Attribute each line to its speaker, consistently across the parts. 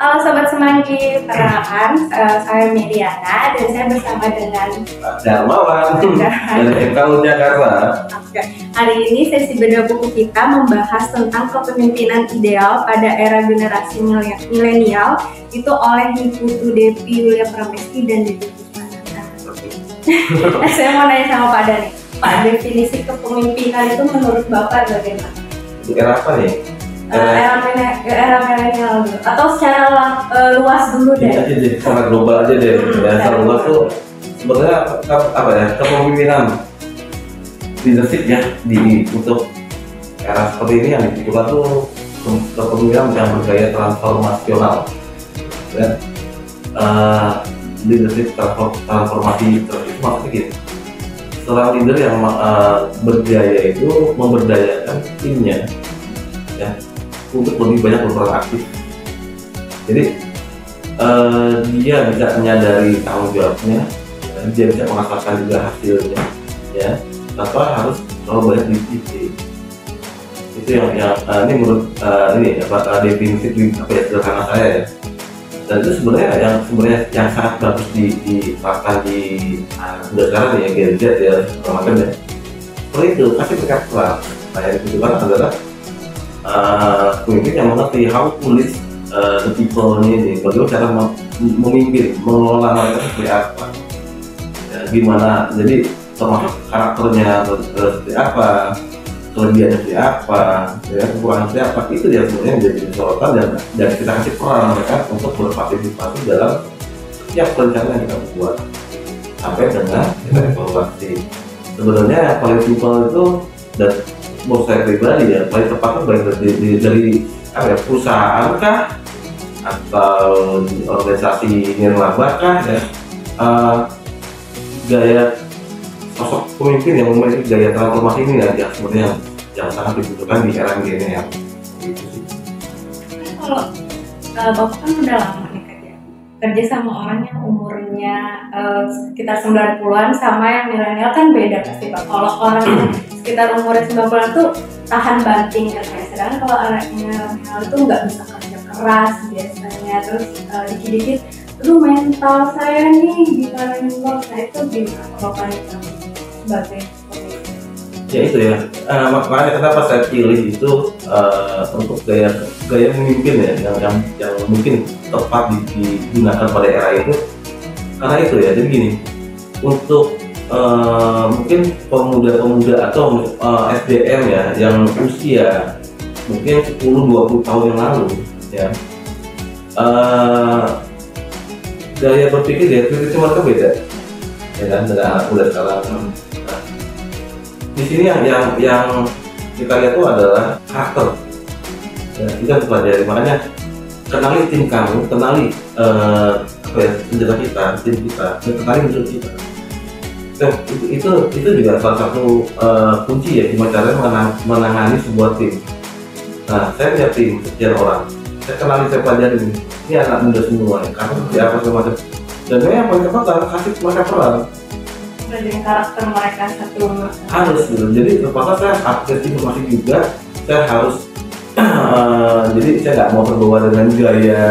Speaker 1: Halo Sobat Semanggi, perkenalkan saya Miriana dan saya bersama dengan
Speaker 2: Darmawan dari MKU Jakarta.
Speaker 1: Hari ini sesi bedah buku kita membahas tentang kepemimpinan ideal pada era generasi milenial itu oleh Niputu Devi Yulia Pramesti dan Devi Puspananda. Saya mau nanya sama Pak Dani, Pak, definisi kepemimpinan itu menurut Bapak bagaimana?
Speaker 2: Di era apa nih?
Speaker 1: Era milenial dulu, atau secara luas dulu deh.
Speaker 2: Aja deh, sangat global aja deh. Secara luas tuh sebenarnya apa ya, kepemimpinan leadership ya untuk era seperti ini yang dibutuhkan tuh kepemimpinan yang bergaya transformasional. Ya. Leadership transformasi itu maksudnya gitu. Seorang leader yang bergaya itu memberdayakan timnya ya untuk lebih banyak berperan aktif. Jadi dia bisa menyadari tanggung jawabnya, dia bisa merasakan juga hasilnya, ya, tanpa harus terlalu banyak disiplin. Itu yang ini menurut definisi sederhana saya ya. Dan itu sebenarnya yang sangat bagus diterapkan di udah sekarang ya, Gen Z ya, macam ya. Seperti itu, kasih berkat peran. Nah yang dibutuhkan adalah pemimpin yang mengerti how to lead the people ini, bagaimana cara memimpin, mengelola mereka seperti apa, ya, gimana, jadi termasuk karakternya seperti apa, kelebihannya seperti apa, ya, kekurangan seperti apa, itu dia sebenarnya menjadi sorotan dan kita kasih peran mereka untuk berpartisipasi dalam setiap perencanaan yang kita buat sampai dengan kita evaluasi. Sebenarnya yang paling simpel itu dan menurut saya pribadi ya, paling tepatnya baik dari perusahaan kah atau organisasi nirlaba kah ya, gaya sosok pemimpin yang memiliki gaya transformasi ini ya sebenarnya yang sangat dibutuhkan di era milenial gitu sih.
Speaker 1: Kalau Bapak kan udah lama nih kerja sama orang yang umurnya sekitar 90-an sama yang milenial kan beda pasti Pak. Kalau orang yang sekitar umurnya 90-an tuh tahan banting kan ya. Sedangkan kalau anak milenial tuh nggak bisa kerja keras biasanya, terus dikit-dikit lu mental saya nih dimarahin bos. Nah itu gimana kalau kalian sebagai
Speaker 2: ya itu ya, makanya kenapa saya pilih itu untuk gaya memimpin ya yang mungkin tepat digunakan pada era itu, karena itu ya. Jadi gini, untuk mungkin pemuda-pemuda atau SDM ya yang usia mungkin 10-20 tahun yang lalu ya, gaya berpikir, gaya kritis mereka beda ya kan dengan anak muda sekarang. Di sini yang kita lihat itu adalah karakter ya, kita harus pelajari. Makanya kenali tim kamu, kenali senjata kita, tim kita, dan kenali musuh kita. Itu juga salah satu kunci ya gimana caranya menangani sebuah tim. Nah, saya punya tim sekian orang, saya kenali, saya pelajari ini anak muda semua ya, karena seperti apa semacam, dan yang paling tepat adalah kasih mereka peran.
Speaker 1: dengan karakter mereka satu
Speaker 2: Harus gitu. Jadi terpaksa saya update informasi juga, saya harus jadi saya nggak mau terbawa dengan gaya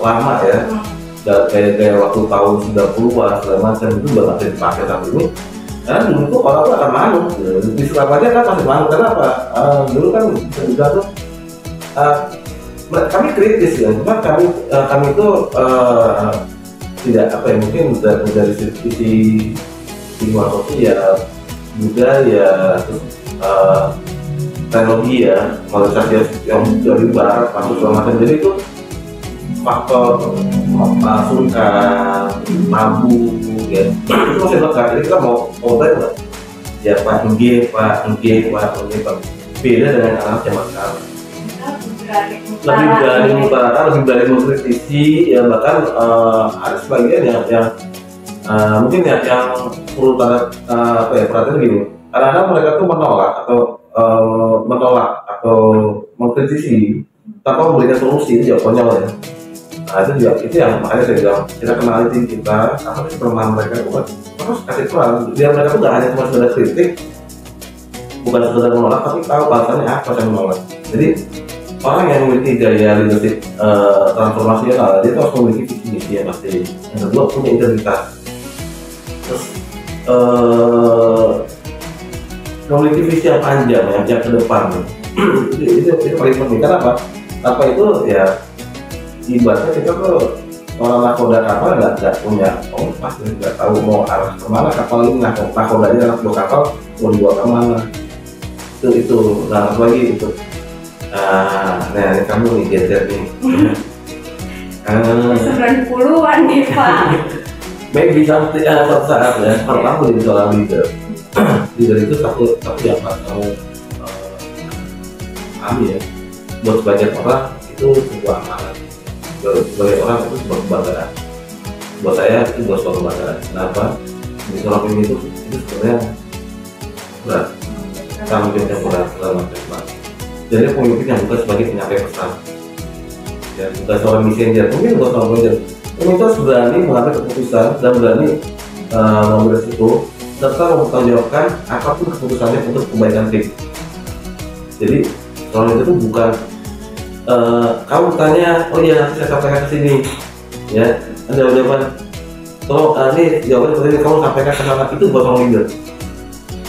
Speaker 2: lama ya, gaya waktu tahun 90-an segala macam, itu udah nggak bisa dipakai saat ini. Karena dulu tuh orang tuh akan malu gitu. Di Surabaya kan masih malu, karena apa? Dulu kan bisa juga tuh kami kritis ya, cuma kami itu tidak apa ya, mungkin dari sisi luar sosial, budaya, terus teknologi ya, modernisasi yang dari barat masuk segala macam. Jadi itu faktor sungkan, mabuk ya, itu masih lekat. Jadi kita mau nggak? Ya Pak Nge, beda dengan anak zaman sekarang. Lebih berani mengutarakan, lebih berani mengkritisi ya, bahkan ada sebagian yang mungkin ya yang perlu perhatian gini, kadang-kadang mereka tuh menolak atau mengkritisi tanpa memberikan solusi, itu jawabannya ya. Nah itu yang makanya saya bilang kita kenali tim kita, apa sih kelemahan mereka, terus kasih peran biar mereka tuh nggak hanya cuma sekedar kritik, bukan sekedar menolak, tapi tahu alasannya apa saya menolak. Jadi orang yang memiliki gaya leadership transformasional, dia harus memiliki visi misi yang pasti. Yang kedua punya integritas. Terus memiliki visi yang panjang, yang ke depan. itu paling penting. Kenapa? Apa itu ya ibaratnya kita tuh orang nakoda kapal nggak punya kompas, nggak tahu mau arah kemana kapal ini. Nakodanya anak buah kapal mau dibawa kemana, itu nggak lagi itu. Nah ini kamu nih gadget nih
Speaker 1: 90-an nih Pak.
Speaker 2: maybe something suatu saat ya kalau kamu jadi seorang leader. Leader itu satu yang harus kamu pahami ya, buat sebagian orang itu sebuah amanat, sebagai orang itu sebuah kebanggaan. Buat saya itu sebuah kebanggaan. Kenapa? Di seorang pemimpin itu sebenarnya berat, tanggung jawabnya berat dalam macam. Jadi pemimpin yang bukan sebagai penyampai pesan, ya bukan seorang messenger, mungkin bukan seorang messenger. Pemimpin itu harus berani mengambil keputusan dan berani mengambil resiko serta mempertanggungjawabkan apapun keputusannya untuk kebaikan tim. Jadi seorang itu bukan kamu tanya, oh iya nanti saya sampaikan ke sini, ya ada jawaban. Tolong ini jawaban seperti ini, kamu sampaikan ke sana. Itu buat orang leader.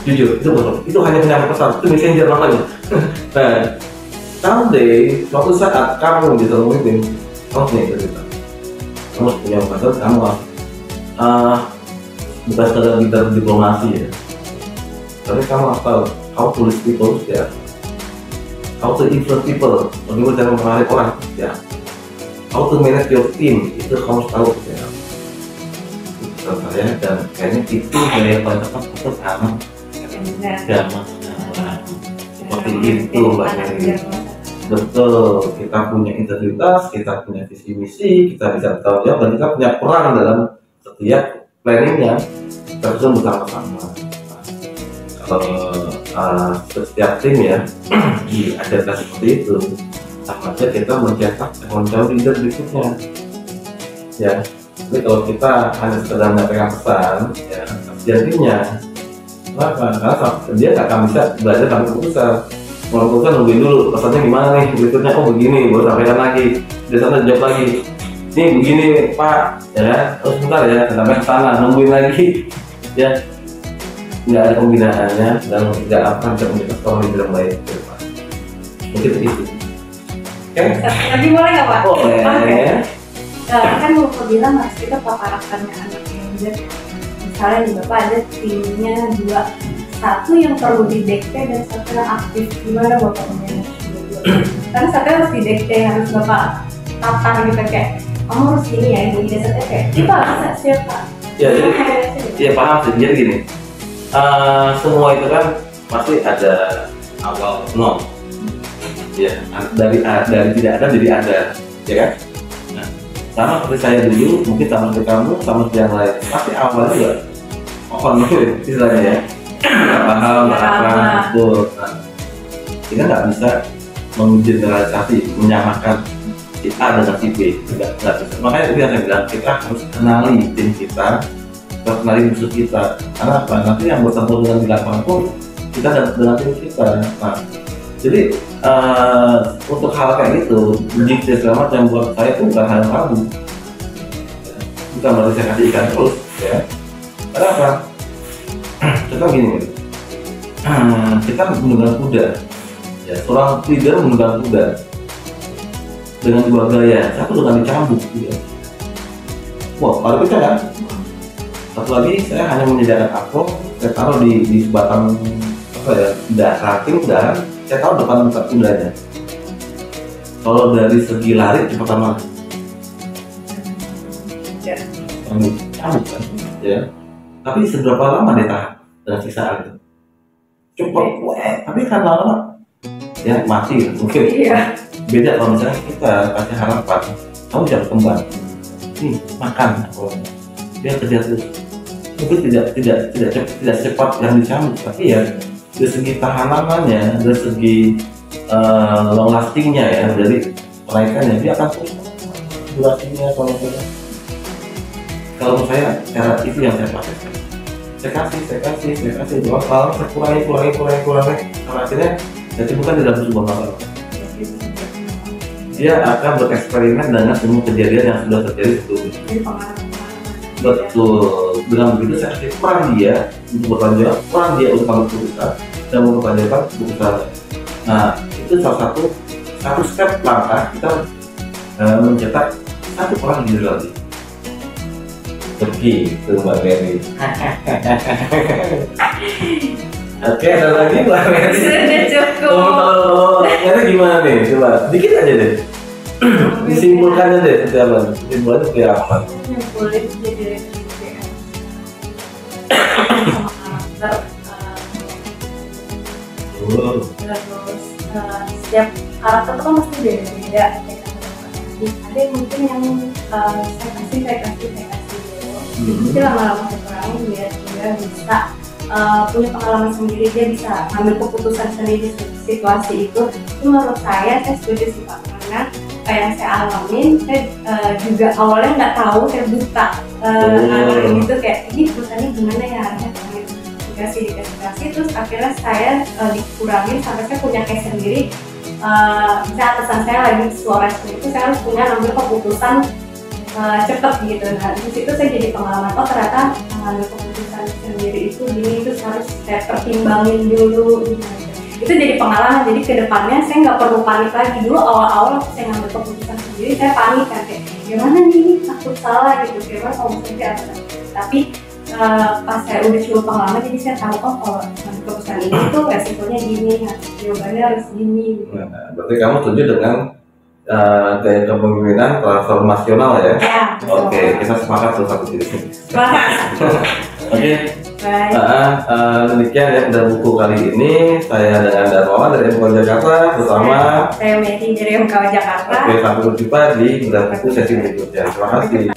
Speaker 2: Jujur, itu hanya penyampaian pesan, itu messenger namanya. Nah, someday suatu saat kamu bisa memimpin, kamu punya integritas, kamu punya pesan, kamu bukan sekedar leader diplomasi ya, tapi kamu harus tahu how to lead people ya, how to influence people, bagaimana cara mempengaruhi orang ya, how to manage your team, itu kamu harus tahu ya. Itu saya dan kayaknya itu yang paling tepat untuk anak zaman seperti itu Mbak Mary. Betul, kita punya integritas, kita punya visi misi, kita bisa bertanggung jawab, dan kita punya peran dalam setiap planningnya, kita bisa bersama-sama. Kalau setiap tim ya ada seperti itu, sama aja kita mencetak calon leader berikutnya. Ya, jadi kalau kita hanya sekedar menyampaikan pesan, ya jadinya karena dia nggak akan bisa belajar dalam keputusan. Kalau keputusan nungguin dulu pesannya gimana nih berikutnya, oh begini, baru sampaikan lagi, di sana jawab lagi, ini begini Pak, ya kan, oh sebentar ya, sampai ke sana nungguin lagi, ya nggak ada pembinaannya dan nggak akan bisa menjadi seorang leader yang baik ke depan. Mungkin itu. Oke?
Speaker 1: Lagi boleh nggak Pak?
Speaker 2: Boleh.
Speaker 1: Kan Bapak bilang harus kita paparakannya anak manajer. Misalnya nih Bapak ada timnya 2, satu yang perlu didekte dan satu yang aktif. Gimana Bapak memanage dua-dua? Karena satu harus didekte, harus Bapak tata gitu kayak kamu harus ini ya, ini dasarnya kayak ini Pak bisa siapa?
Speaker 2: Ya jadi, ya paham sih. Jadi gini, semua itu kan pasti ada awal nol. Ya, dari tidak ada jadi ada, ya kan? Nah, sama seperti saya dulu, mungkin sama seperti kamu, sama seperti yang lain. Pasti awalnya juga mohon istilahnya ya, nggak paham, nggak apa, betul. Nah, kita nggak bisa menggeneralisasi, menyamakan si A dengan si B, nggak bisa. Makanya itu yang saya bilang, kita harus kenali tim kita, kenali musuh kita. Karena apa? Nanti yang bertemu dengan di lapangan pun kita dengan tim kita. Nah, jadi untuk hal kayak gitu, jika selamat yang buat saya itu bukan hal ragu, bukan berarti saya kasih ikan terus, ya. Karena apa? Contoh gini, kita menunggang kuda, ya. Seorang leader menunggang kuda dengan 2 gaya, satu dengan dicambuk, ya. Wah, paling pecah kan? Satu lagi saya hanya menyediakan apel, saya taruh di sebatang apa ya, ranting dan saya tahu depan muka kudanya. Kalau dari segi lari cepat mana?
Speaker 1: Ya.
Speaker 2: Cabut kan, ya. Tapi seberapa lama dia tahan dengan siksaan itu? Cepat, tapi kan lama, ya mati mungkin.
Speaker 1: Iya.
Speaker 2: Beda kalau misalnya kita kasih harapan, kamu bisa berkembang. Nih makan, dia kerja terus. Mungkin tidak secepat yang dicambuk, tapi ya dari segi tahanannya, dari segi long lastingnya ya, dari kenaikannya dia akan terus durasinya. Kalau saya cara itu yang saya pakai, saya kasih jual, saya kurangi, karena akhirnya jadi bukan di dalam sebuah masalah. dia akan bereksperimen dengan semua kejadian yang sudah terjadi sebelumnya.
Speaker 1: Jadi pengalaman.
Speaker 2: Betul. Dengan begitu saya kasih peran dia untuk bertanggung jawab, peran dia untuk mengambil keputusan dan mempertanyakan keputusannya. Nah, itu salah satu step langkah kita mencetak satu orang diri lagi. Begitu Mbak Mary. Oke, ada lagi Mbak Mary.
Speaker 1: Sudah cukup.
Speaker 2: Oh, Mary gimana nih? Coba dikit aja deh. Disimpulkannya deh, simpulannya kayak apa?
Speaker 1: Yang boleh jadi sama karakter. Terus setiap karakter itu kan pasti beda-beda. Ada yang mungkin yang saya kasih dulu. Jadi lama-lama saya kurangin biar dia bisa punya pengalaman sendiri, dia bisa ambil keputusan sendiri di situasi itu. Menurut saya setuju sih Pak, karena kayak yang saya alamin, saya juga awalnya nggak tahu, saya buta gitu kayak ini keputusannya gimana ya, dikasih terus akhirnya saya dikurangin sampai saya punya case sendiri. Misalnya atasan saya lagi suara seperti itu, saya harus punya ngambil keputusan cepet gitu. Nah di situ saya jadi pengalaman, oh ternyata mengambil keputusan sendiri itu gini, itu harus saya pertimbangin dulu gitu. Itu jadi pengalaman, jadi kedepannya saya nggak perlu panik lagi. Dulu awal-awal waktu saya ngambil keputusan sendiri saya panik kan, kayak gimana nih takut salah gitu, gimana kalau misalnya apa. Tapi pas saya udah coba pengalaman, jadi saya tahu oh kalau ngambil keputusan ini tuh resikonya gini, nah jawabannya harus gini gitu.
Speaker 2: Nah, berarti kamu setuju dengan gaya kepemimpinan transformasional ya?
Speaker 1: Ya,
Speaker 2: Oke, kita sepakat tuh satu sini. Oke.
Speaker 1: Baik.
Speaker 2: Demikian ya udah buku kali ini. Saya dengan Darmawan dari MKW Jakarta bersama
Speaker 1: Saya Mary dari MKW Jakarta.
Speaker 2: Oke, sampai berjumpa di buku sesi berikutnya. Terima kasih.